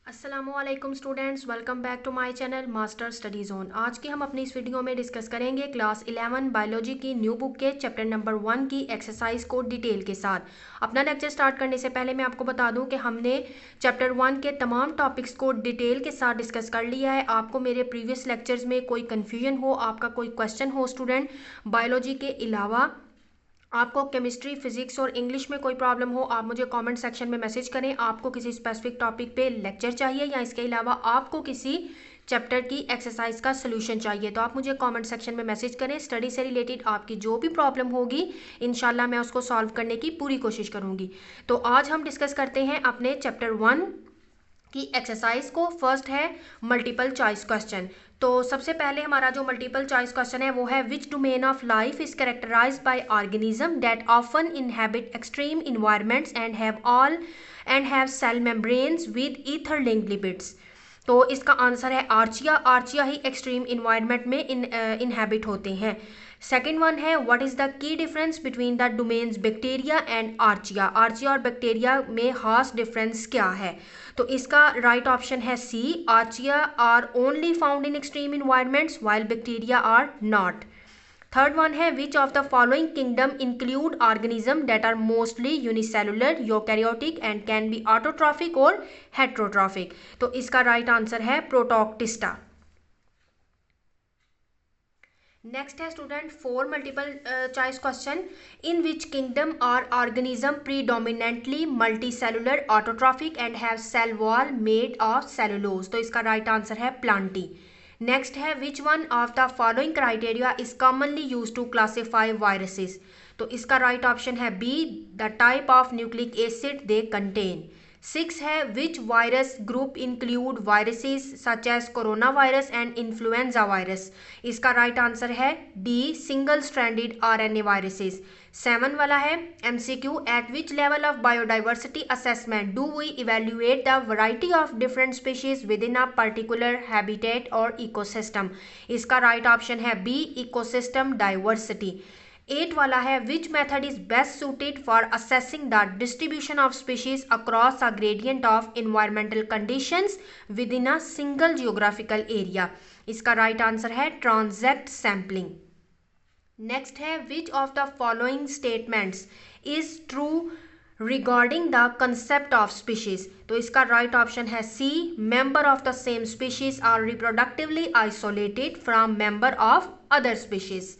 अस्सलामुअलैकुम students, welcome back to my channel master study zone. आज के हम अपनी इस वीडियो में डिस्कस करेंगे क्लास 11 बायोलॉजी की न्यू बुक के चैप्टर नंबर 1 की एक्सरसाइज को डिटेल के साथ। अपना लेक्चर स्टार्ट करने से पहले मैं आपको बता दूं कि हमने चैप्टर 1 के तमाम टॉपिक्स को डिटेल के साथ डिस्कस कर लिया है। आपको मेरे प्रीवियस लेक्चर्स में कोई कन्फ्यूजन हो, आपका कोई क्वेश्चन हो स्टूडेंट, बायोलॉजी के अलावा आपको केमिस्ट्री, फिजिक्स और इंग्लिश में कोई प्रॉब्लम हो, आप मुझे कमेंट सेक्शन में मैसेज करें। आपको किसी स्पेसिफिक टॉपिक पे लेक्चर चाहिए या इसके अलावा आपको किसी चैप्टर की एक्सरसाइज का सोल्यूशन चाहिए तो आप मुझे कमेंट सेक्शन में मैसेज करें। स्टडी से रिलेटेड आपकी जो भी प्रॉब्लम होगी इंशाल्लाह मैं उसको सॉल्व करने की पूरी कोशिश करूंगी। तो आज हम डिस्कस करते हैं अपने चैप्टर 1 की एक्सरसाइज को। फर्स्ट है मल्टीपल चॉइस क्वेश्चन। तो सबसे पहले हमारा जो मल्टीपल चॉइस क्वेश्चन है वो है which domain of life is characterised by organism that often inhabit extreme environments and have cell membranes with ether linked lipids. तो इसका आंसर है आर्चिया। आर्चिया ही एक्सट्रीम इन्वायरमेंट में इनहैबिट होते हैं। सेकेंड वन है what is the key difference between the domains bacteria and archaea. Archaea और bacteria में खास डिफरेंस क्या है? तो इसका राइट ऑप्शन है C, archaea are only found in extreme environments while bacteria are not. Third one है which of the following kingdom include organism that are mostly unicellular, eukaryotic and can be autotrophic और heterotrophic. तो इसका right answer है protoctista. Next है student 4 multiple choice question. In which kingdom are organism predominantly multicellular, autotrophic and have cell wall made of cellulose. तो इसका right answer है Plantae. Next है which one of the following criteria is commonly use to classify viruses. तो इसका right option है B, the type of nucleic acid they contain. 6 है which virus group include viruses such as corona virus and influenza virus. इसका right answer है D, single stranded RNA viruses. 7 वाला है MCQ, at which level of biodiversity assessment do we evaluate the variety of different species with in a particular habitat और ecosystem. इसका right option है B, ecosystem diversity. 8 वाला है which method is best suited for assessing the distribution of species across a gradient of environmental conditions within a single geographical area. इसका right answer है transect sampling. Next है which of the following statements is true regarding the concept of species. तो इसका right option है C, member of the same species are reproductively isolated from member of other species.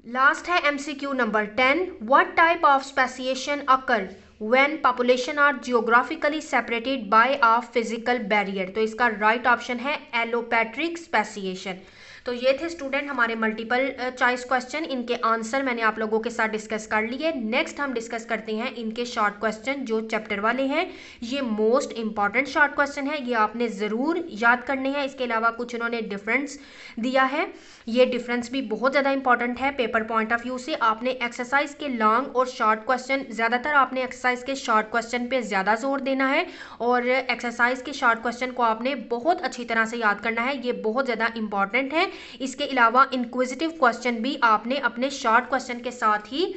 Last है MCQ number 10, what type of speciation occur when population are geographically separated by a physical barrier. तो इसका right option है allopatric speciation. तो ये थे student हमारे multiple choice question. इनके answer मैंने आप लोगों के साथ डिस्कस कर लिए। नेक्स्ट हम डिस्कस करते हैं इनके शॉर्ट क्वेश्चन जो चैप्टर वाले हैं। ये मोस्ट इंपॉर्टेंट शॉर्ट क्वेश्चन है, ये आपने ज़रूर याद करने हैं। इसके अलावा कुछ इन्होंने डिफरेंस दिया है, ये डिफरेंस भी बहुत ज़्यादा इंपॉर्टेंट है पेपर पॉइंट ऑफ व्यू से। आपने एक्सरसाइज के लॉन्ग और शॉर्ट क्वेश्चन, ज़्यादातर आपने एक्सरसाइज के शॉर्ट क्वेश्चन पे ज़्यादा जोर देना है और एक्सरसाइज के शॉर्ट क्वेश्चन को आपने बहुत अच्छी तरह से याद करना है, ये बहुत ज़्यादा इंपॉर्टेंट है। इसके अलावा इंक्विजिटिव क्वेश्चन भी आपने अपने शॉर्ट क्वेश्चन के साथ ही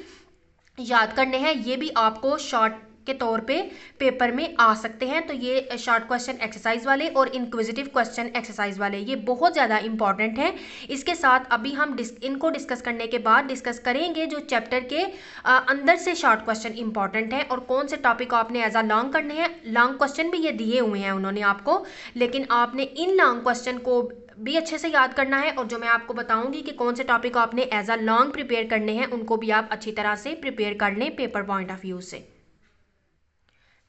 याद करने हैं, ये भी आपको शॉर्ट के तौर पे पेपर में आ सकते हैं। तो ये शॉर्ट क्वेश्चन एक्सरसाइज वाले और इंक्विजिटिव क्वेश्चन एक्सरसाइज वाले ये बहुत ज़्यादा इंपॉर्टेंट हैं। इसके साथ अभी हम इनको डिस्कस करने के बाद डिस्कस करेंगे जो चैप्टर के अंदर से शॉर्ट क्वेश्चन इंपॉर्टेंट हैं और कौन से टॉपिक आपने एज अ लॉन्ग करने हैं। लॉन्ग क्वेश्चन भी ये दिए हुए हैं उन्होंने आपको, लेकिन आपने इन लॉन्ग क्वेश्चन को भी अच्छे से याद करना है और जो मैं आपको बताऊंगी कि कौन से टॉपिक आपने एज अ लॉन्ग प्रिपेयर करने हैं उनको भी आप अच्छी तरह से प्रिपेयर कर लें पेपर पॉइंट ऑफ व्यू से।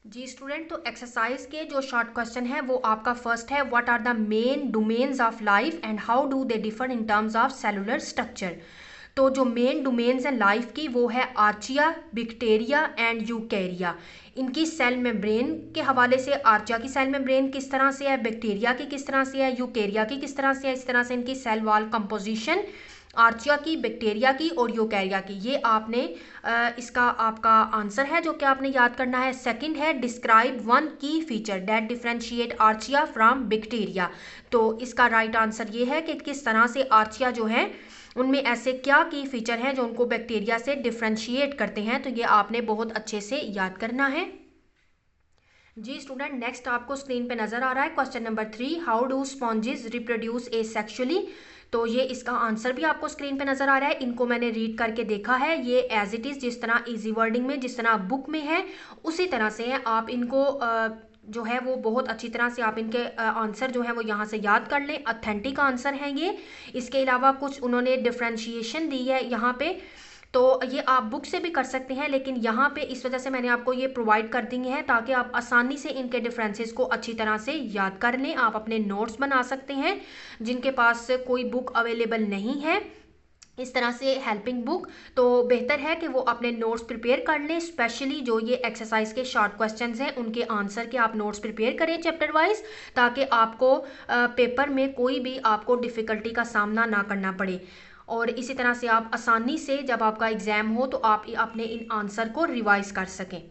जी स्टूडेंट, तो एक्सरसाइज के जो शॉर्ट क्वेश्चन है वो आपका फर्स्ट है what are the main domains of life and how do they differ in terms of cellular structure. तो जो मेन डोमेन्स हैं लाइफ की वो है आर्चिया, बैक्टीरिया एंड यूकैरिया। इनकी सेल मेम्ब्रेन के हवाले से आर्चिया की सेल मेम्ब्रेन किस तरह से है, बैक्टीरिया की किस तरह से है, यूकैरिया की किस तरह से है, इस तरह से इनकी सेल वॉल कंपोजिशन आर्चिया की, बैक्टीरिया की और यूकैरिया की, ये आपने इसका आपका आंसर है जो कि आपने याद करना है। सेकंड है describe one key feature that differentiate archaea from bacteria. तो इसका राइट आंसर ये है कि किस तरह से आर्चिया जो है उनमें ऐसे क्या की फीचर हैं जो उनको बैक्टीरिया से डिफरेंशिएट करते हैं। तो ये आपने बहुत अच्छे से याद करना है। जी स्टूडेंट, नेक्स्ट आपको स्क्रीन पे नजर आ रहा है question number 3, how do sponges reproduce asexually. तो ये इसका आंसर भी आपको स्क्रीन पे नजर आ रहा है। इनको मैंने रीड करके देखा है, ये एज इट इज जिस तरह इजी वर्डिंग में, जिस तरह बुक में है, उसी तरह से है। आप इनको जो है वो बहुत अच्छी तरह से आप इनके आंसर जो है वो यहाँ से याद कर लें। ऑथेंटिक आंसर हैं ये। इसके अलावा कुछ उन्होंने डिफ्रेंशिएशन दी है यहाँ पे, तो ये आप बुक से भी कर सकते हैं, लेकिन यहाँ पे इस वजह से मैंने आपको ये प्रोवाइड कर दी है ताकि आप आसानी से इनके डिफरेंसेस को अच्छी तरह से याद कर लें। आप अपने नोट्स बना सकते हैं जिनके पास कोई बुक अवेलेबल नहीं है इस तरह से हेल्पिंग बुक, तो बेहतर है कि वो अपने नोट्स प्रिपेयर कर लें। स्पेशली जो ये एक्सरसाइज के शॉर्ट क्वेश्चंस हैं उनके आंसर के आप नोट्स प्रिपेयर करें चैप्टर वाइज, ताकि आपको पेपर में कोई भी आपको डिफ़िकल्टी का सामना ना करना पड़े। और इसी तरह से आप आसानी से जब आपका एग्ज़ाम हो तो आप अपने इन आंसर को रिवाइज कर सकें।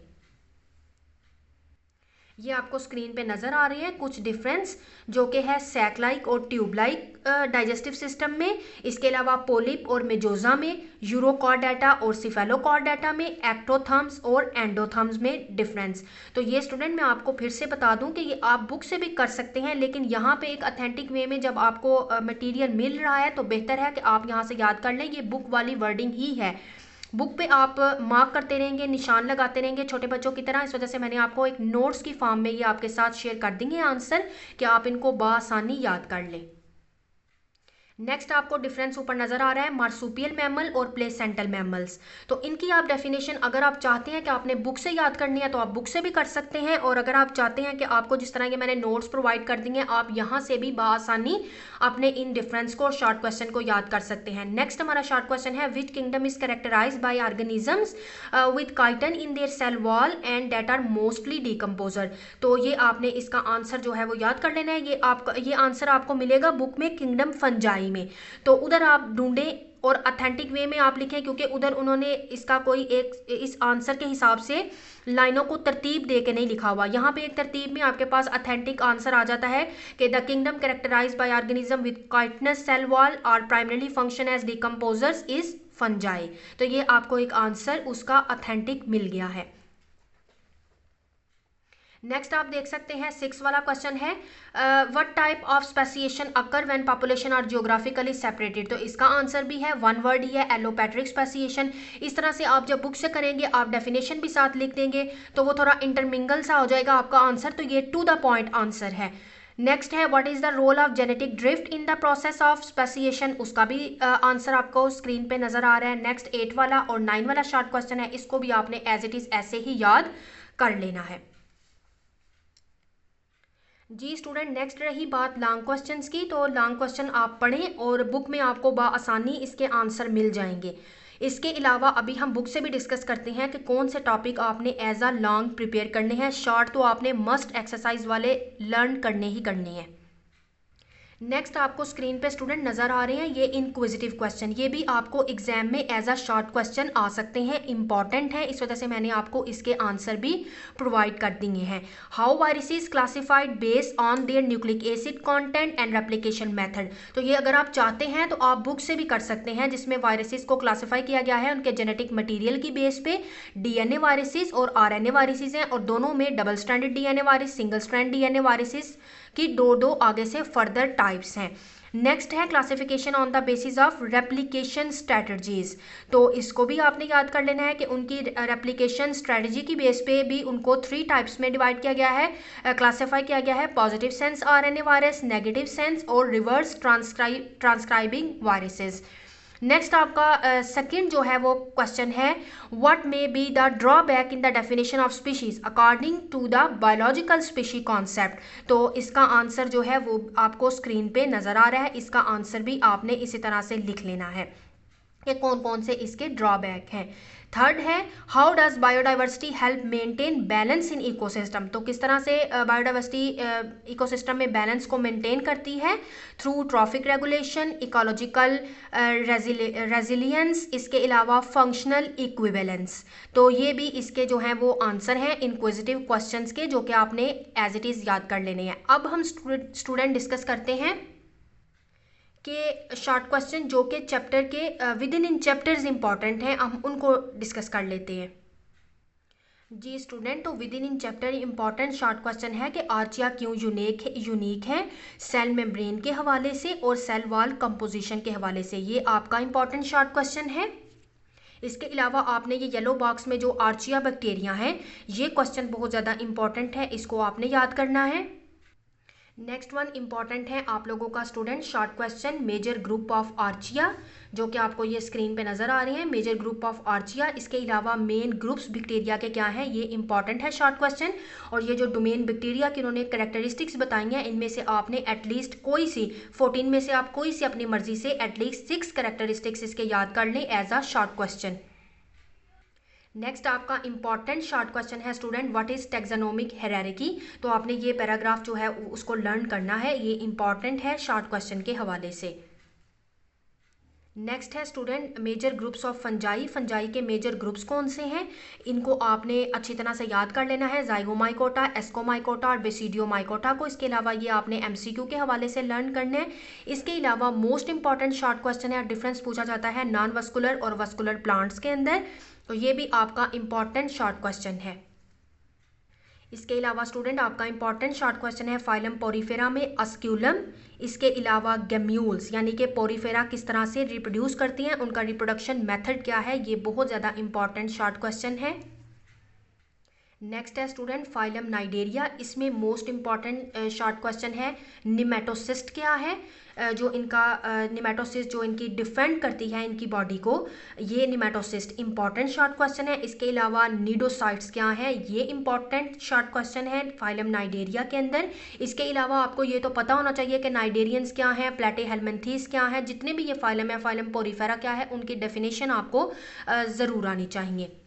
ये आपको स्क्रीन पे नज़र आ रहे हैं कुछ डिफरेंस, जो कि है सैक लाइक और ट्यूब लाइक डाइजेस्टिव सिस्टम में। इसके अलावा पोलिप और मेजोजा में, यूरोकॉर्डेटा और सिफेलोकॉर्डेटा में, एक्टोथर्म्स और एंडोथर्म्स में डिफरेंस। तो ये स्टूडेंट मैं आपको फिर से बता दूं कि ये आप बुक से भी कर सकते हैं, लेकिन यहाँ पे एक अथेंटिक वे में जब आपको मटेरियल मिल रहा है तो बेहतर है कि आप यहाँ से याद कर लें। ये बुक वाली वर्डिंग ही है, बुक पे आप मार्क करते रहेंगे, निशान लगाते रहेंगे छोटे बच्चों की तरह। इस वजह से मैंने आपको एक नोट्स की फॉर्म में ये आपके साथ शेयर कर देंगे आंसर, कि आप इनको बआसानी याद कर लें। नेक्स्ट आपको डिफरेंस ऊपर नजर आ रहा है मार्सुपियल मैमल और प्लेसेंटल मैमल्स। तो इनकी आप डेफिनेशन अगर आप चाहते हैं कि आपने बुक से याद करनी है तो आप बुक से भी कर सकते हैं, और अगर आप चाहते हैं कि आपको जिस तरह के मैंने नोट्स प्रोवाइड कर दिए आप यहाँ से भी बआसानी अपने इन डिफरेंस को और शॉर्ट क्वेश्चन को याद कर सकते हैं। नेक्स्ट हमारा शॉर्ट क्वेश्चन है, which kingdom is characterised by organisms with chitin in their cell wall and that are mostly decomposer. तो ये आपने इसका आंसर जो है वो याद कर लेना है। ये आंसर आपको मिलेगा बुक में किंगडम फंजाई में, तो उधर आप ढूंढें और अथेंटिक वे में आप लिखें, क्योंकि उधर उन्होंने इसका कोई एक इस आंसर के हिसाब से लाइनों को तरतीब दे के नहीं लिखा हुआ। यहाँ पे एक तरतीब में आपके पास अथेंटिक आंसर आ जाता है कि the kingdom characterised by organism with chitinous cell wall और primarily function as decomposers is fungi. तो ये आपको एक आंसर उसका अथेंटिक मिल गया है। नेक्स्ट आप देख सकते हैं 6 वाला क्वेश्चन है, what type of speciation occur when population are geographically separated. तो इसका आंसर भी है वन वर्ड ही है, एलोपैट्रिक स्पेसिएशन। इस तरह से आप जब बुक से करेंगे आप डेफिनेशन भी साथ लिख देंगे तो वो थोड़ा इंटरमिंगल सा हो जाएगा आपका आंसर, तो ये टू द पॉइंट आंसर है। नेक्स्ट है, what is the role of genetic drift in the process of speciation. उसका भी आंसर आपको स्क्रीन पे नजर आ रहा है। नेक्स्ट 8 वाला और 9 वाला शॉर्ट क्वेश्चन है, इसको भी आपने एज इट इज ऐसे ही याद कर लेना है। जी स्टूडेंट, नेक्स्ट रही बात लॉन्ग क्वेश्चंस की, तो लॉन्ग क्वेश्चन आप पढ़ें और बुक में आपको बआसानी इसके आंसर मिल जाएंगे। इसके अलावा अभी हम बुक से भी डिस्कस करते हैं कि कौन से टॉपिक आपने एज अ लॉन्ग प्रिपेयर करने हैं। शॉर्ट तो आपने मस्ट एक्सरसाइज वाले लर्न करने ही करने हैं। नेक्स्ट आपको स्क्रीन पे स्टूडेंट नजर आ रहे हैं ये इंक्विजिटिव क्वेश्चन, ये भी आपको एग्जाम में एज अ शॉर्ट क्वेश्चन आ सकते हैं, इंपॉर्टेंट है, इस वजह से मैंने आपको इसके आंसर भी प्रोवाइड कर दिए हैं। How viruses classified based on their nucleic acid content and replication method. तो ये अगर आप चाहते हैं तो आप बुक से भी कर सकते हैं, जिसमें वायरसेस को क्लासीफाई किया गया है उनके जेनेटिक मटीरियल की बेस पे। डीएनए वायरसेस और आरएनए वायरसेस हैं, और दोनों में double stranded DNA virus, single strand DNA viruses की दो आगे से फर्दर टाइप्स हैं। नेक्स्ट है classification on the basis of replication strategies. तो इसको भी आपने याद कर लेना है कि उनकी रेप्लिकेशन स्ट्रेटजी की बेस पे भी उनको 3 टाइप्स में डिवाइड किया गया है, क्लासीफाई किया गया है। Positive sense RNA virus, negative sense और रिवर्स ट्रांसक्राइबिंग वायरसेस। नेक्स्ट आपका सेकंड जो है वो क्वेश्चन है, what may be the drawback in the definition of species according to the biological species concept. तो इसका आंसर जो है वो आपको स्क्रीन पे नजर आ रहा है, इसका आंसर भी आपने इसी तरह से लिख लेना है कि कौन कौन से इसके ड्रॉबैक हैं। थर्ड है, how does biodiversity help maintain balance in ecosystem. तो किस तरह से बायोडाइवर्सिटी इकोसिस्टम में बैलेंस को मेंटेन करती है, through trophic regulation, ecological resilience, इसके अलावा फंक्शनल इक्विवेलेंस। तो ये भी इसके जो हैं वो आंसर हैं इंक्विजिटिव क्वेश्चंस के, जो कि आपने एज इट इज़ याद कर लेने हैं। अब हम स्टूडेंट डिस्कस करते हैं के शॉर्ट क्वेश्चन जो कि चैप्टर के विद इन चैप्टर्स इंपॉर्टेंट हैं, हम उनको डिस्कस कर लेते हैं। जी स्टूडेंट, तो with in chapter important short question है कि आर्चिया क्यों यूनिक है सेल मेम्ब्रेन के हवाले से और सेल वॉल कंपोजिशन के हवाले से। ये आपका इंपॉर्टेंट शॉर्ट क्वेश्चन है। इसके अलावा आपने ये येलो बॉक्स में जो आर्चिया बैक्टीरिया है, ये क्वेश्चन बहुत ज़्यादा इंपॉर्टेंट है, इसको आपने याद करना है। नेक्स्ट वन इंपॉर्टेंट है आप लोगों का student short question major group of archaea, जो कि आपको ये स्क्रीन पे नजर आ रही है, मेजर ग्रुप ऑफ आर्चिया। इसके अलावा मेन ग्रुप्स बैक्टीरिया के क्या है, ये इंपॉर्टेंट है शॉर्ट क्वेश्चन। और ये जो डोमेन बैक्टीरिया की उन्होंने कैरेक्टरिस्टिक्स बताई हैं, इनमें से आपने एटलीस्ट कोई सी 14 में से आप कोई सी अपनी मर्जी से एटलीस्ट 6 कैरेक्टरिस्टिक्स इसके याद कर लें as a short question. Next आपका इंपॉर्टेंट शॉर्ट क्वेश्चन है student, what is taxonomic hierarchy. तो आपने ये पैराग्राफ जो है उसको लर्न करना है, ये इंपॉर्टेंट है शॉर्ट क्वेश्चन के हवाले से। नेक्स्ट है student major groups of fungi. Fungi के मेजर ग्रुप्स कौन से हैं, इनको आपने अच्छी तरह से याद कर लेना है, जाइगोमाइकोटा, एस्कोमाइकोटा और बेसिडियोमाइकोटा को। इसके अलावा ये आपने एमसीक्यू के हवाले से लर्न करने हैं। इसके अलावा मोस्ट इंपॉर्टेंट शॉर्ट क्वेश्चन है, डिफरेंस पूछा जाता है नॉन वस्कुलर और वस्कुलर प्लांट्स के अंदर, तो ये भी आपका इंपॉर्टेंट शॉर्ट क्वेश्चन है। इसके अलावा स्टूडेंट आपका इंपॉर्टेंट शॉर्ट क्वेश्चन है फाइलम पोरीफेरा में अस्क्यूलम। इसके अलावा गेम्यूल्स यानी कि पोरीफेरा किस तरह से रिप्रोड्यूस करती हैं, उनका रिप्रोडक्शन मेथड क्या है, ये बहुत ज़्यादा इंपॉर्टेंट शॉर्ट क्वेश्चन है। नेक्स्ट है स्टूडेंट फाइलम नाइडेरिया। इसमें मोस्ट इंपॉर्टेंट शॉर्ट क्वेश्चन है निमेटोसिस्ट क्या है, जो इनका निमेटोसिस्ट जो इनकी डिफेंड करती है इनकी बॉडी को, ये निमेटोसिस्ट इंपॉर्टेंट शॉर्ट क्वेश्चन है। इसके अलावा नीडोसाइट्स क्या है, ये इंपॉर्टेंट शॉर्ट क्वेश्चन है फाइलम नाइडेरिया के अंदर। इसके अलावा आपको ये तो पता होना चाहिए कि नाइडेरियंस क्या है, प्लेटीहेल्मिन्थीज क्या है, जितने भी ये फाइलम है, फाइलम पोरीफेरा क्या है, उनकी डेफिनेशन आपको ज़रूर आनी चाहिए।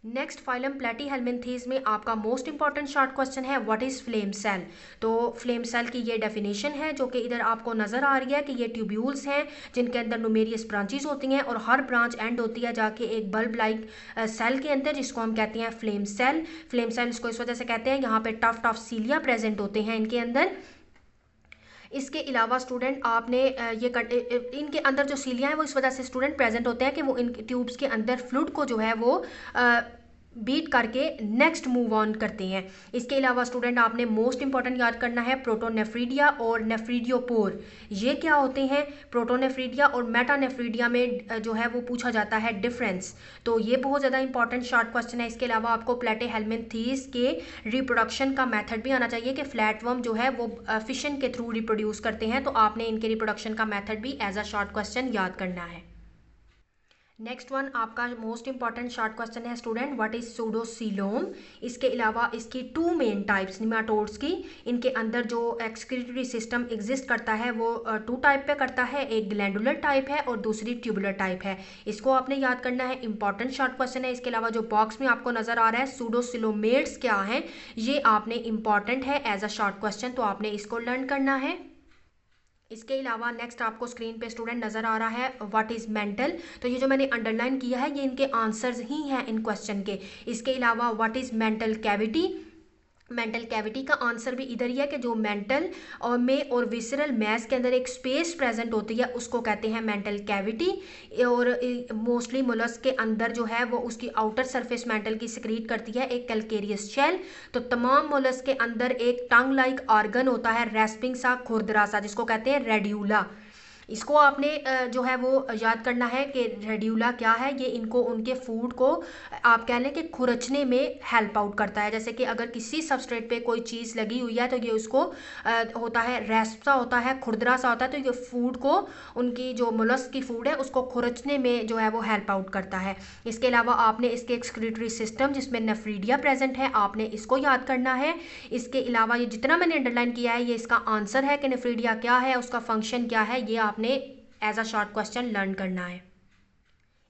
नेक्स्ट फाइलम प्लेटीहेल्मिन्थीज में आपका मोस्ट इंपॉर्टेंट शॉर्ट क्वेश्चन है व्हाट इज फ्लेम सेल। तो फ्लेम सेल की ये डेफिनेशन है जो कि इधर आपको नजर आ रही है कि ये ट्यूब्यूल्स हैं जिनके अंदर न्यूमेरियस ब्रांचेस होती हैं और हर ब्रांच एंड होती है जाके एक बल्ब लाइक सेल के अंदर, जिसको हम कहते हैं फ्लेम सेल। फ्लेम सेल इसको इस वजह से कहते हैं, यहाँ पे टफ्ट ऑफ सीलिया प्रेजेंट होते हैं इनके अंदर। इसके अलावा स्टूडेंट आपने इनके अंदर जो सीलियाँ हैं वो इस वजह से स्टूडेंट प्रेजेंट होते हैं कि वो इन ट्यूब्स के अंदर फ्लूइड को जो है वो बीट करके नेक्स्ट मूव ऑन करते हैं। इसके अलावा स्टूडेंट आपने मोस्ट इंपॉर्टेंट याद करना है प्रोटोनेफ्रीडिया और नेफ्रीडियोपोर, ये क्या होते हैं। प्रोटोनेफ्रीडिया और मेटानेफ्रीडिया में जो है वो पूछा जाता है डिफरेंस, तो ये बहुत ज़्यादा इंपॉर्टेंट शॉर्ट क्वेश्चन है। इसके अलावा आपको प्लेटीहेल्मिन्थीज के रिप्रोडक्शन का मेथड भी आना चाहिए कि फ्लैटवर्म जो है वो फिशन के थ्रू रिप्रोड्यूस करते हैं, तो आपने इनके रिप्रोडक्शन का मेथड भी एज अ शॉर्ट क्वेश्चन याद करना है। नेक्स्ट वन आपका मोस्ट इंपॉर्टेंट शॉर्ट क्वेश्चन है स्टूडेंट व्हाट इज सूडोसीलोम। इसके अलावा इसकी 2 मेन टाइप्स निमाटोड्स की, इनके अंदर जो एक्सक्रीटरी सिस्टम एग्जिस्ट करता है वो 2 टाइप पे करता है, एक ग्लैंडुलर टाइप है और दूसरी ट्यूबुलर टाइप है। इसको आपने याद करना है, इंपॉर्टेंट शॉर्ट क्वेश्चन है। इसके अलावा जो बॉक्स में आपको नजर आ रहा है सूडोसिलोमेट्स क्या है, ये आपने इंपॉर्टेंट है एज अ शॉर्ट क्वेश्चन, तो आपने इसको लर्न करना है। इसके अलावा नेक्स्ट आपको स्क्रीन पे स्टूडेंट नज़र आ रहा है व्हाट इज़ मेंटल, तो ये जो मैंने अंडरलाइन किया है ये इनके आंसर्स ही हैं इन क्वेश्चन के। इसके अलावा what is mantle cavity, mantle cavity का आंसर भी इधर ही है कि जो मेंटल और में और विसरल मैस के अंदर एक स्पेस प्रेजेंट होती है उसको कहते हैं मेंटल कैविटी। और मोस्टली मोलस्क के अंदर जो है वो उसकी आउटर सरफेस मेंटल की सिक्रीट करती है एक कैल्केरियस शेल। तो तमाम मोलस्क के अंदर एक टंग लाइक ऑर्गन होता है रेस्पिंग सा खुरदरा सा, जिसको कहते हैं रेड्यूला। इसको आपने जो है वो याद करना है कि रेड्यूला क्या है, ये इनको उनके फूड को आप कह लें कि खुरचने में हेल्प आउट करता है। जैसे कि अगर किसी सबस्ट्रेट पे कोई चीज़ लगी हुई है तो ये उसको होता है रेस्प सा होता है, खुरदरा सा होता है, तो ये फूड को उनकी जो मोलस्क की फूड है उसको खुरचने में जो है वो हेल्प आउट करता है। इसके अलावा आपने इसके एक्सक्रीटरी सिस्टम जिसमें नेफ्रीडिया प्रेजेंट है आपने इसको याद करना है। इसके अलावा ये जितना मैंने अंडरलाइन किया है ये इसका आंसर है कि नेफ्रीडिया क्या है, उसका फंक्शन क्या है, ये आपने as a short question learn करना है।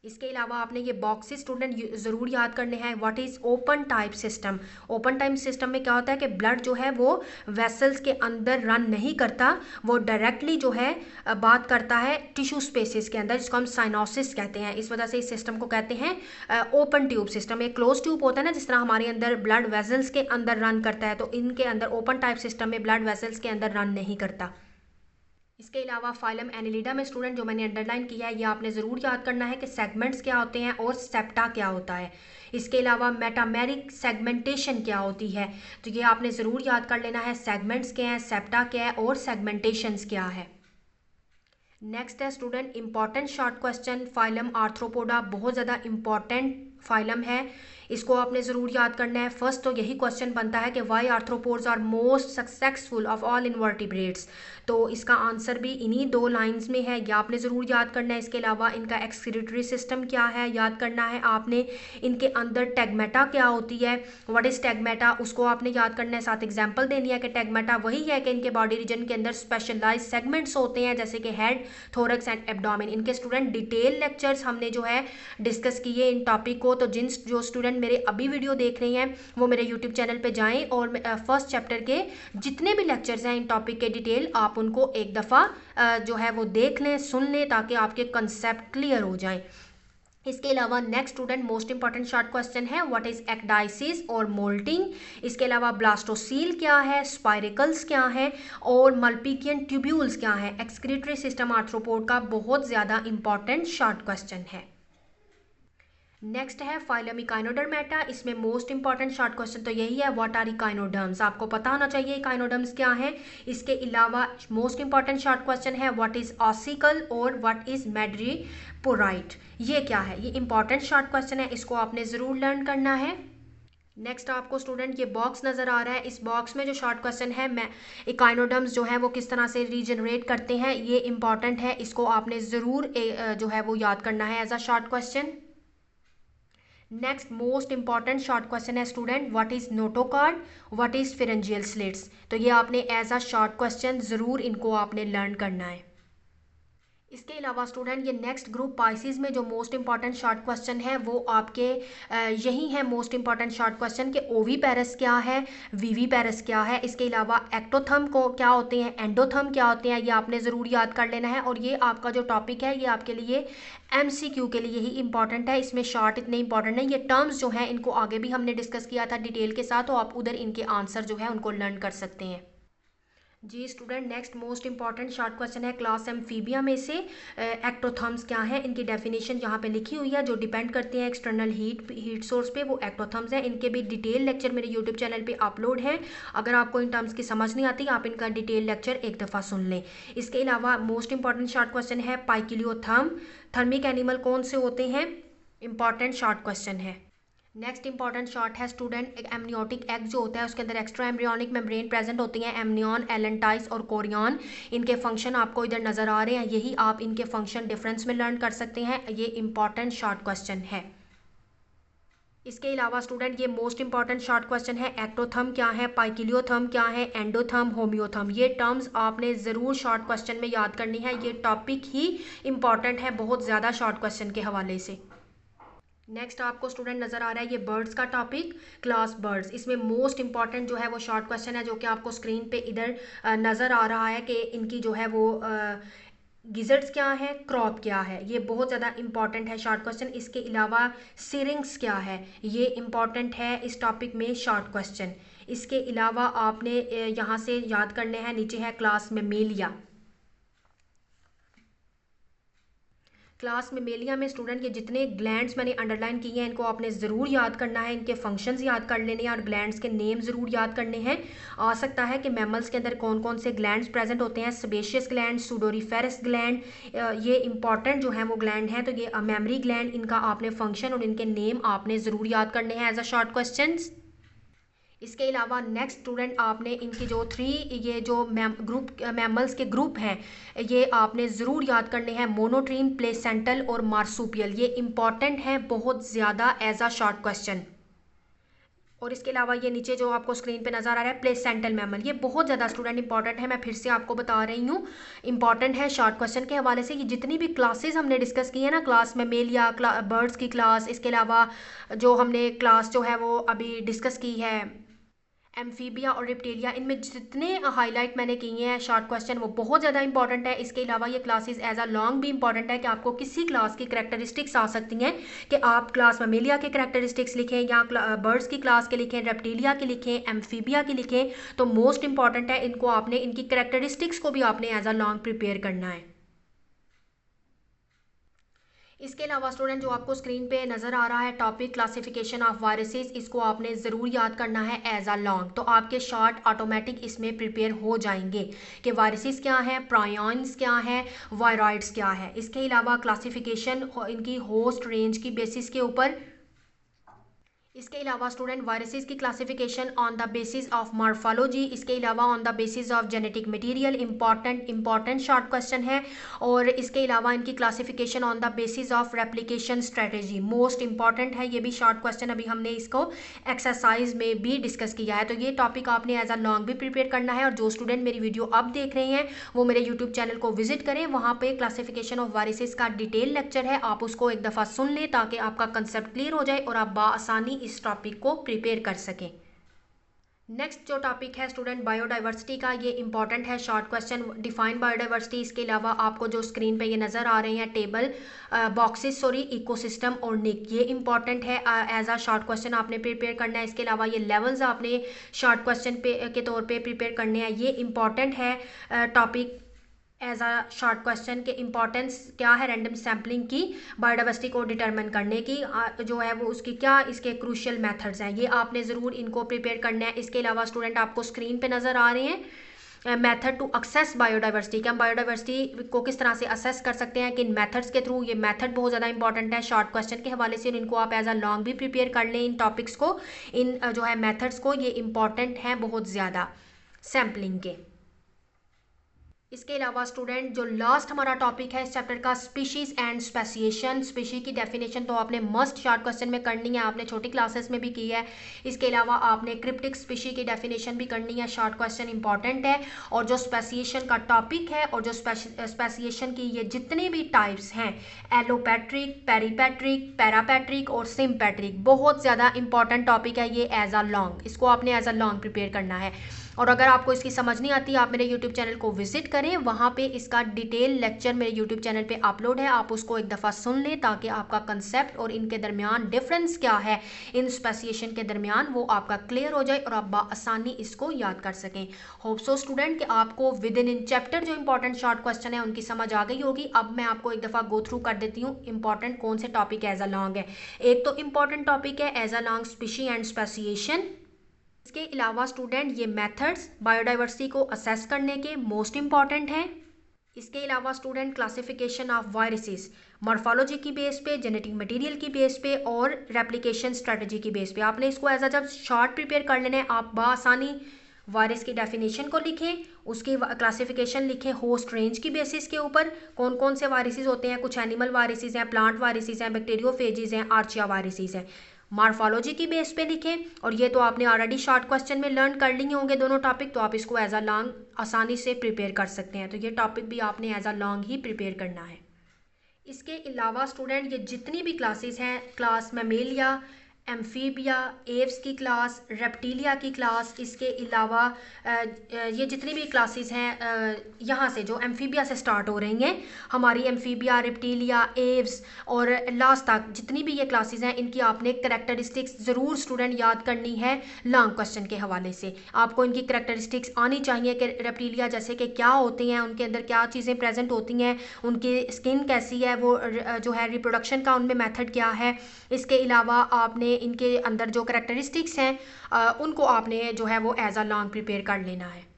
इसके अलावा आपने ये बॉक्सेस स्टूडेंट ज़रूर याद करने हैं। What is open type system. Open type system में क्या होता है कि ब्लड जो है वो वेसल्स के अंदर रन नहीं करता, वो डायरेक्टली जो है बात करता है टिश्यू स्पेसिस के अंदर, जिसको हम साइनोसिस कहते हैं। इस वजह से इस सिस्टम को कहते हैं ओपन ट्यूब सिस्टम। एक क्लोज ट्यूब होता है ना, जिस तरह हमारे अंदर ब्लड वेसल्स के अंदर रन करता है, तो इनके अंदर ओपन टाइप सिस्टम में ब्लड वेसल्स के अंदर रन नहीं करता। इसके अलावा फाइलम एनिलिडा में स्टूडेंट जो मैंने अंडरलाइन किया है, ये आपने ज़रूर याद करना है कि सेगमेंट्स क्या होते हैं और सेप्टा क्या होता है। इसके अलावा मेटामेरिक सेगमेंटेशन क्या होती है, तो ये आपने ज़रूर याद कर लेना है। सेगमेंट्स क्या हैं, सेप्टा क्या है और सेगमेंटेशंस क्या है। नेक्स्ट है student important short question. Phylum arthropoda बहुत ज़्यादा इंपॉर्टेंट फाइलम है, इसको आपने ज़रूर याद करना है। फर्स्ट तो यही क्वेश्चन बनता है कि why arthropods are most successful of all invertebrates, तो इसका आंसर भी इन्हीं 2 लाइंस में है, यह आपने ज़रूर याद करना है। इसके अलावा इनका एक्सक्रीटरी सिस्टम क्या है याद करना है आपने। इनके अंदर टैगमेटा क्या होती है, व्हाट इज़ टैगमेटा, उसको आपने याद करना है। साथ एग्जाम्पल देनी है कि टैगमेटा वही है कि इनके बॉडी रीजन के अंदर स्पेशलाइज सेगमेंट्स होते हैं, जैसे कि हेड, थोरक्स एंड एब्डोमेन। इनके स्टूडेंट डिटेल लेक्चर्स हमने जो है डिस्कस किए इन टॉपिक को, तो जो स्टूडेंट मेरे अभी वीडियो देख रहे हैं वो मेरे यूट्यूब चैनल पे जाएं और फर्स्ट चैप्टर के जितने भी लेक्चर्स हैं इन टॉपिक के डिटेल आप उनको एक दफ़ा जो है वो देख लें, सुन लें, ताकि आपके कंसेप्ट क्लियर हो जाएं। इसके अलावा next student most important short question है, व्हाट इज एक्डाइसिस और मोल्टिंग। इसके अलावा ब्लास्टोसील क्या है, स्पाइरिकल्स क्या है और मल्पिकियन ट्यूब्यूल्स क्या है। एक्सक्रीटरी सिस्टम आर्थ्रोपोड का बहुत ज़्यादा इंपॉर्टेंट शॉर्ट क्वेश्चन है। नेक्स्ट है फाइलम इकाइनोडर्मेटा। इसमें मोस्ट इंपॉर्टेंट शॉर्ट क्वेश्चन तो यही है, व्हाट आर इकाइनोडर्म्स, आपको पता होना चाहिए इकाइनोडर्म्स क्या है। इसके अलावा मोस्ट इंपॉर्टेंट शॉर्ट क्वेश्चन है, व्हाट इज ऑसिकल और व्हाट इज मैड्रीपोराइट, ये क्या है। ये इंपॉर्टेंट शॉर्ट क्वेश्चन है, इसको आपने ज़रूर लर्न करना है। नेक्स्ट आपको स्टूडेंट ये बॉक्स नज़र आ रहा है, इस बॉक्स में जो शॉर्ट क्वेश्चन है, मैं इकाइनोडर्म्स जो है वो किस तरह से रीजनरेट करते हैं, ये इंपॉर्टेंट है, इसको आपने ज़रूर जो है वो याद करना है as a short question. Next most important short question है student, what is notochord, what is pharyngeal slits, तो ये आपने एज अ शॉर्ट क्वेश्चन ज़रूर इनको आपने लर्न करना है। इसके अलावा स्टूडेंट ये नेक्स्ट ग्रुप पाइसिस में जो मोस्ट इंपॉर्टेंट शॉर्ट क्वेश्चन है वो आपके यही है मोस्ट इंपॉर्टेंट शॉर्ट क्वेश्चन के ओवी पैरस क्या है, वीवी पैरस क्या है। इसके अलावा एक्टोथम को क्या होते हैं, एंडोथम क्या होते हैं, ये आपने ज़रूर याद कर लेना है। और ये आपका जो टॉपिक है ये आपके लिए MCQ के लिए ही इंपॉर्टेंट है, इसमें शॉर्ट इतने इंपॉर्टेंट है। ये टर्म्स जो हैं इनको आगे भी हमने डिस्कस किया था डिटेल के साथ, तो आप उधर इनके आंसर जो है उनको लर्न कर सकते हैं। जी student next most important short question है क्लास एम्फीबिया में से एक्टोथर्म्स क्या है, इनकी डेफिनेशन यहाँ पे लिखी हुई है। जो डिपेंड करते हैं एक्सटर्नल हीट सोर्स पे वो एक्टोथर्म्स हैं। इनके भी डिटेल लेक्चर मेरे यूट्यूब चैनल पे अपलोड है, अगर आपको इन टर्म्स की समझ नहीं आती आप इनका डिटेल लेक्चर एक दफ़ा सुन लें। इसके अलावा मोस्ट इंपॉर्टेंट शॉर्ट क्वेश्चन है पाइकिलियोथर्म, थर्मिक एनिमल कौन से होते हैं, इंपॉर्टेंट शॉर्ट क्वेश्चन है। नेक्स्ट इंपॉर्टेंट शॉर्ट है स्टूडेंट, एक एमनियोटिक एग जो होता है उसके अंदर एक्स्ट्रा एम्ब्रियोनिक मेम्ब्रेन प्रेजेंट होती हैं, एमनियन, एलेंटाइस और कोरियन। इनके फंक्शन आपको इधर नज़र आ रहे हैं, यही आप इनके फंक्शन डिफरेंस में लर्न कर सकते हैं, ये इंपॉर्टेंट शॉर्ट क्वेश्चन है। इसके अलावा स्टूडेंट ये मोस्ट इंपॉर्टेंट शॉर्ट क्वेश्चन है, एक्टोथर्म क्या है, पाइकिलियोथर्म क्या है, एंडोथर्म, होम्योथर्म, ये टर्म्स आपने ज़रूर शॉर्ट क्वेश्चन में याद करनी है। ये टॉपिक ही इंपॉर्टेंट है बहुत ज़्यादा शॉर्ट क्वेश्चन के हवाले से। नेक्स्ट आपको स्टूडेंट नज़र आ रहा है ये बर्ड्स का टॉपिक, क्लास बर्ड्स। इसमें मोस्ट इंपॉर्टेंट जो है वो शॉर्ट क्वेश्चन है जो कि आपको स्क्रीन पे इधर नज़र आ रहा है कि इनकी जो है वो गिजर्ड्स क्या है, क्रॉप क्या है, ये बहुत ज़्यादा इंपॉर्टेंट है शॉर्ट क्वेश्चन। इसके अलावा सिरिंग्स क्या है, ये इंपॉर्टेंट है इस टॉपिक में शॉर्ट क्वेश्चन। इसके अलावा आपने यहाँ से याद करने हैं, नीचे है क्लास मेमेलिया। क्लास मेमेलिया में स्टूडेंट ये जितने ग्लैंड्स मैंने अंडरलाइन किए हैं इनको आपने ज़रूर याद करना है, इनके फंक्शंस याद कर लेने हैं और ग्लैंड्स के नेम ज़रूर याद करने हैं। आ सकता है कि मैमल्स के अंदर कौन कौन से ग्लैंड्स प्रेजेंट होते हैं, सेबेशियस ग्लैंड, सुडोरीफेरस ग्लैंड, ये इंपॉर्टेंट जो है वो ग्लैंड हैं। तो ये मेमरी ग्लैंड, इनका आपने फंक्शन और इनके नेम आपने ज़रूर याद करने हैं एज अ शॉर्ट क्वेश्चन। इसके अलावा नेक्स्ट स्टूडेंट आपने इनकी जो ये जो ग्रुप मैमल्स के ग्रुप हैं ये आपने ज़रूर याद करने हैं, मोनोट्रीम, प्लेसेंटल और मार्सुपियल, ये इंपॉर्टेंट है बहुत ज़्यादा एज अ शॉर्ट क्वेश्चन। और इसके अलावा ये नीचे जो आपको स्क्रीन पे नज़र आ रहा है प्लेसेंटल मैमल, ये बहुत ज़्यादा स्टूडेंट इंपॉर्टेंट है, मैं फिर से आपको बता रही हूँ इंपॉर्टेंट है शॉर्ट क्वेश्चन के हवाले से। ये जितनी भी क्लासेस हमने डिस्कस की है ना, क्लास मेमेलिया, बर्ड्स की क्लास, इसके अलावा जो हमने क्लास जो है वो अभी डिस्कस की है एम्फीबिया और रिप्टेलिया, इनमें जितने हाईलाइट मैंने किए हैं शॉर्ट क्वेश्चन वो बहुत ज़्यादा इंपॉर्टेंट है। इसके अलावा ये क्लासेस एज अ लॉन्ग भी इंपॉर्टेंट है कि आपको किसी क्लास की करैक्टरिस्टिक्स आ सकती हैं कि आप क्लास ममेलिया के करैक्टरिस्टिक्स लिखें या बर्ड्स की क्लास के लिखें, रेप्टेलिया के लिखें, एम्फीबिया के लिखें, तो मोस्ट इंपॉर्टेंट है इनको आपने इनकी करैक्टरिस्टिक्स को भी आपने एज अ लॉन्ग प्रिपेयर करना है। इसके अलावा स्टूडेंट जो आपको स्क्रीन पे नज़र आ रहा है टॉपिक क्लासिफिकेशन ऑफ वायरसेस, इसको आपने ज़रूर याद करना है एज अ लॉन्ग, तो आपके शॉर्ट ऑटोमेटिक इसमें प्रिपेयर हो जाएंगे कि वायरसेस क्या हैं, प्रायॉन्स क्या हैं, वायरॉइड्स क्या है। इसके अलावा क्लासिफिकेशन इनकी होस्ट रेंज की बेसिस के ऊपर। इसके अलावा स्टूडेंट वायरसेस की classification on the basis of morphology, इसके अलावा on the basis of genetic material, important short question है। और इसके अलावा इनकी classification on the basis of replication strategy, most important है ये भी शॉर्ट क्वेश्चन, अभी हमने इसको एक्सरसाइज में भी डिस्कस किया है। तो ये टॉपिक आपने एज अ लॉन्ग भी प्रिपेयर करना है। और जो स्टूडेंट मेरी वीडियो अब देख रहे हैं वो मेरे यूट्यूब चैनल को विजिट करें, वहाँ पे क्लासिफिकेशन ऑफ वायरसेस का डिटेल लेक्चर है, आप उसको एक दफ़ा सुन लें ताकि आपका कंसेप्ट क्लियर हो जाए और आप बआसानी इस टॉपिक को प्रिपेयर कर सकें। नेक्स्ट जो टॉपिक है स्टूडेंट बायोडाइवर्सिटी का, ये इंपॉर्टेंट है शॉर्ट क्वेश्चन, डिफाइन बायोडाइवर्सिटी। इसके अलावा आपको जो स्क्रीन पे ये नज़र आ रहे हैं टेबल बॉक्सेस इकोसिस्टम और निक, ये इंपॉर्टेंट है एज अ शॉर्ट क्वेश्चन आपने प्रिपेयर करना है। इसके अलावा ये लेवल्स आपने शॉर्ट क्वेश्चन पे के तौर पे प्रिपेयर करने हैं, ये इंपॉर्टेंट है topic as a short question के। इंपॉर्टेंस क्या है रैंडम सैम्पलिंग की बायोडाइवर्सिटी को डिटरमिन करने की जो है वो उसकी क्या इसके क्रूशियल मेथड्स हैं, ये आपने ज़रूर इनको प्रिपेयर करना है। इसके अलावा स्टूडेंट आपको स्क्रीन पे नज़र आ रहे हैं मेथड टू एक्सेस बायोडाइवर्सिटी, कि हम बायोडाइवर्सिटी को किस तरह से असेस कर सकते हैं, किन मेथड्स के थ्रू। ये मेथड बहुत ज़्यादा इंपॉर्टेंट है शॉर्ट क्वेश्चन के हवाले से, और इनको आप एज अ लॉन्ग भी प्रिपेयर कर लें इन टॉपिक्स को, इन जो है मेथड्स को, ये इंपॉर्टेंट हैं बहुत ज़्यादा सैम्पलिंग के। इसके अलावा स्टूडेंट जो लास्ट हमारा टॉपिक है इस चैप्टर का, स्पीशीज एंड स्पेसिएशन, स्पीशी की डेफिनेशन तो आपने मस्ट शॉर्ट क्वेश्चन में करनी है, आपने छोटी क्लासेस में भी की है। इसके अलावा आपने क्रिप्टिक स्पीशी की डेफिनेशन भी करनी है, शॉर्ट क्वेश्चन इंपॉर्टेंट है। और जो स्पेसिएशन का टॉपिक है और जो स्पेसिएशन की ये जितने भी टाइप्स हैं, एलोपैट्रिक, पेरीपैट्रिक, पैरापैट्रिक और सिम्पैट्रिक, बहुत ज़्यादा इंपॉर्टेंट टॉपिक है ये एज अ लॉन्ग, इसको आपने एज अ लॉन्ग प्रिपेयर करना है। और अगर आपको इसकी समझ नहीं आती आप मेरे यूट्यूब चैनल को विजिट करें, वहाँ पे इसका डिटेल लेक्चर मेरे यूट्यूब चैनल पे अपलोड है, आप उसको एक दफ़ा सुन लें ताकि आपका कंसेप्ट और इनके दरमियान डिफरेंस क्या है इन स्पेसिएशन के दरमियान वो आपका क्लियर हो जाए और आप बआसानी इसको याद कर सकें। होप सो स्टूडेंट कि आपको विद इन चैप्टर जो इंपॉर्टेंट शॉर्ट क्वेश्चन है उनकी समझ आ गई होगी। अब मैं आपको एक दफ़ा गो थ्रू कर देती हूँ इंपॉर्टेंट कौन से टॉपिक एज अ लॉन्ग है। एक तो इंपॉर्टेंट टॉपिक है as a long species and speciation. इसके अलावा स्टूडेंट ये मेथड्स बायोडाइवर्सिटी को असेस करने के मोस्ट इंपॉर्टेंट हैं। इसके अलावा student classification of viruses morphology की बेस पे, जेनेटिक मटेरियल की बेस पे और रेप्लिकेशन स्ट्रेटजी की बेस पे आपने इसको एज अ जब शॉर्ट प्रिपेयर कर लेने, आप बआसानी वायरस की डेफिनेशन को लिखें, उसकी क्लासिफिकेशन लिखें होस्ट रेंज की बेसिस के ऊपर, कौन कौन से वायरसेस होते हैं, कुछ एनिमल वायरसेस हैं, प्लांट वायरसेस हैं, बैक्टीरियोफेजेस हैं, आर्चिया वायरसेस हैं, मॉर्फोलॉजी की बेस पे लिखें। और ये तो आपने ऑलरेडी शॉर्ट क्वेश्चन में लर्न कर लिए होंगे दोनों टॉपिक, तो आप इसको एज अ लॉन्ग आसानी से प्रिपेयर कर सकते हैं। तो ये टॉपिक भी आपने एज अ लॉन्ग ही प्रिपेयर करना है। इसके अलावा स्टूडेंट ये जितनी भी क्लासेस हैं, क्लास मैमेलिया, एम्फीबिया, एव्स की क्लास, रेप्टीलिया की क्लास, इसके अलावा ये जितनी भी क्लासेस हैं यहाँ से जो एम्फीबिया से स्टार्ट हो रही हैं हमारी, एम्फीबिया, रेप्टीलिया, एव्स और लास्ट तक जितनी भी ये क्लासेस हैं, इनकी आपने करैक्टरिस्टिक्स ज़रूर स्टूडेंट याद करनी है लॉन्ग क्वेश्चन के हवाले से। आपको इनकी करैक्टरिस्टिक्स आनी चाहिए कि रेप्टीलिया जैसे कि क्या होते हैं, उनके अंदर क्या चीज़ें प्रेजेंट होती हैं, उनकी स्किन कैसी है, वो जो है रिप्रोडक्शन का उनमें मेथड क्या है। इसके अलावा आपने इनके अंदर जो करैक्टरिस्टिक्स हैं उनको आपने जो है वो एज अ लॉन्ग प्रिपेयर कर लेना है।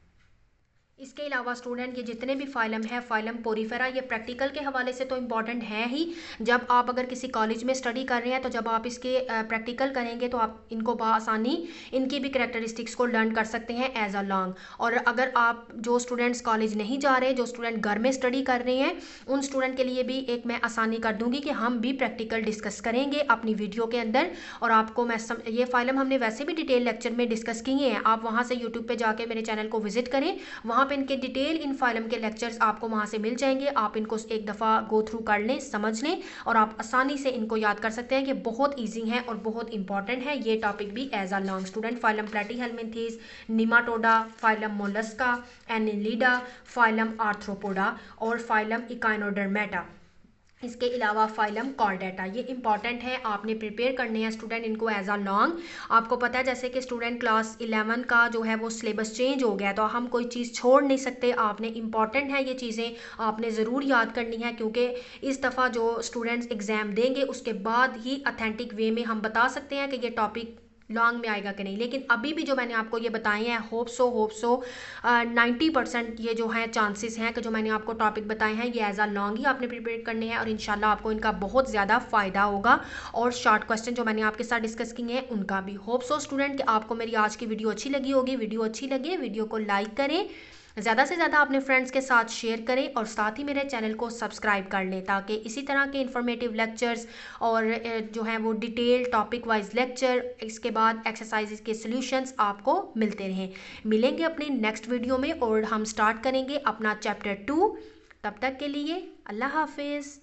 इसके अलावा स्टूडेंट ये जितने भी फाइलम है, फाइलम पोरीफेरा, ये प्रैक्टिकल के हवाले से तो इम्पॉर्टेंट है ही। जब आप अगर किसी कॉलेज में स्टडी कर रहे हैं तो जब आप इसके प्रैक्टिकल करेंगे तो आप इनको बआसानी इनकी भी करैक्टरिस्टिक्स को लर्न कर सकते हैं एज अ लॉन्ग। और अगर आप जो स्टूडेंट्स कॉलेज नहीं जा रहे, जो स्टूडेंट घर में स्टडी कर रहे हैं, उन स्टूडेंट के लिए भी एक मैं आसानी कर दूँगी कि हम भी प्रैक्टिकल डिस्कस करेंगे अपनी वीडियो के अंदर। और आपको मैं ये फाइलम हमने वैसे भी डिटेल लेक्चर में डिस्कस किए हैं, आप वहाँ से यूट्यूब पर जाके मेरे चैनल को विजिट करें, वहाँ आप इनके डिटेल इन फाइलम के लेक्चर्स आपको वहाँ से मिल जाएंगे, आप इनको एक दफ़ा गो थ्रू कर लें, समझ लें और आप आसानी से इनको याद कर सकते हैं कि बहुत ईजी है और बहुत इंपॉर्टेंट है ये टॉपिक भी as a long student. Phylum platyhelminthes, nematoda, phylum mollusca, annelida, phylum arthropoda और फाइलम इकाइनोडर्मेटा, इसके अलावा फाइलम कॉर्डेटा। ये इंपॉर्टेंट है, आपने प्रिपेयर करने हैं स्टूडेंट इनको एज अ लॉन्ग। आपको पता है जैसे कि स्टूडेंट क्लास 11 का जो है वो सिलेबस चेंज हो गया है, तो हम कोई चीज़ छोड़ नहीं सकते, आपने इंपॉर्टेंट है ये चीज़ें आपने ज़रूर याद करनी है, क्योंकि इस दफ़ा जो स्टूडेंट्स एग्ज़ाम देंगे उसके बाद ही अथेंटिक वे में हम बता सकते हैं कि ये टॉपिक लॉन्ग में आएगा कि नहीं। लेकिन अभी भी जो मैंने आपको ये बताए हैं होप सो 90% ये जो है चांसेस हैं कि जो मैंने आपको टॉपिक बताए हैं ये एज अ लॉन्ग ही आपने प्रिपेयर करने हैं और इंशाल्लाह आपको इनका बहुत ज़्यादा फ़ायदा होगा। और शॉर्ट क्वेश्चन जो मैंने आपके साथ डिस्कस किए हैं उनका भी। होप सो स्टूडेंट कि आपको मेरी आज की वीडियो अच्छी लगी होगी। वीडियो अच्छी लगे वीडियो को लाइक करें, ज़्यादा से ज़्यादा अपने फ्रेंड्स के साथ शेयर करें और साथ ही मेरे चैनल को सब्सक्राइब कर लें, ताकि इसी तरह के इन्फॉर्मेटिव लेक्चर्स और जो है वो डिटेल टॉपिक वाइज लेक्चर, इसके बाद एक्सरसाइजेस के सॉल्यूशंस आपको मिलते रहें। मिलेंगे अपने नेक्स्ट वीडियो में और हम स्टार्ट करेंगे अपना चैप्टर 2। तब तक के लिए अल्लाह हाफिज़।